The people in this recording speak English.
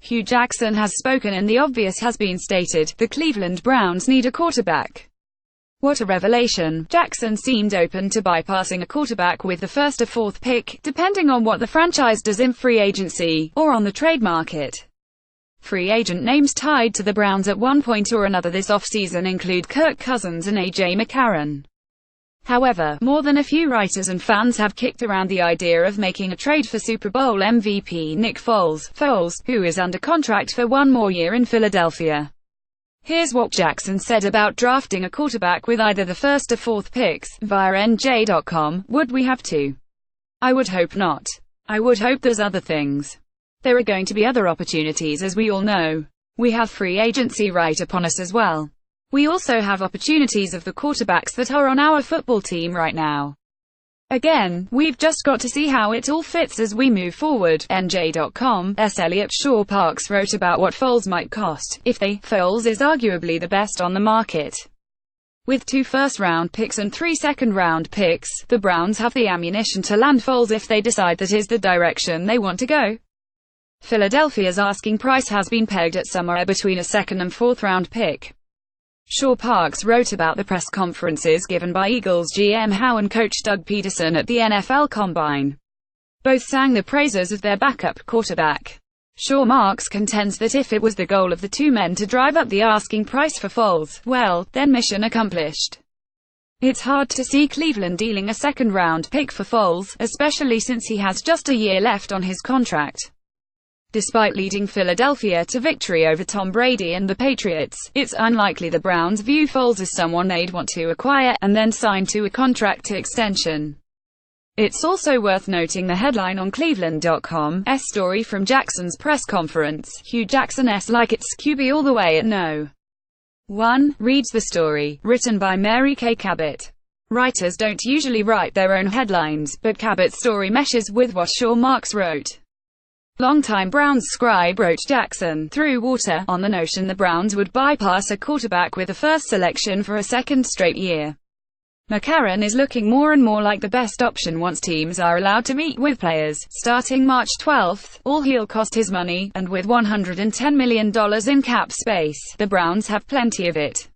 Hue Jackson has spoken and the obvious has been stated: the Cleveland Browns need a quarterback. What a revelation. Jackson seemed open to bypassing a quarterback with the first or fourth pick, depending on what the franchise does in free agency, or on the trade market. Free agent names tied to the Browns at one point or another this offseason include Kirk Cousins and A.J. McCarron. However, more than a few writers and fans have kicked around the idea of making a trade for Super Bowl MVP Nick Foles, who is under contract for one more year in Philadelphia. Here's what Jackson said about drafting a quarterback with either the first or fourth picks, via NJ.com. Would we have to? I would hope not. I would hope there's other things. There are going to be other opportunities, as we all know. We have free agency right upon us as well. We also have opportunities of the quarterbacks that are on our football team right now. Again, we've just got to see how it all fits as we move forward. NJ.com's Elliot Shawparks wrote about what Foles might cost, if they. Foles is arguably the best on the market. With 2 first-round picks and 3 second-round picks, the Browns have the ammunition to land Foles if they decide that is the direction they want to go. Philadelphia's asking price has been pegged at somewhere between a second and fourth-round pick. Shawparks wrote about the press conferences given by Eagles GM Howe and coach Doug Peterson at the NFL Combine. Both sang the praises of their backup quarterback. Shawparks contends that if it was the goal of the two men to drive up the asking price for Foles, well, then mission accomplished. It's hard to see Cleveland dealing a second-round pick for Foles, especially since he has just a year left on his contract. Despite leading Philadelphia to victory over Tom Brady and the Patriots, it's unlikely the Browns view Foles as someone they'd want to acquire, and then sign to a contract extension. It's also worth noting the headline on Cleveland.com's story from Jackson's press conference. Hue Jackson's like it's QB all the way at no. 1 reads the story, written by Mary Kay Cabot. Writers don't usually write their own headlines, but Cabot's story meshes with what Shawparks wrote. Longtime Browns scribe wrote Jackson threw water on the notion the Browns would bypass a quarterback with a first selection for a second straight year. McCarron is looking more and more like the best option once teams are allowed to meet with players. Starting March 12, all he'll cost his money, and with $110 million in cap space, the Browns have plenty of it.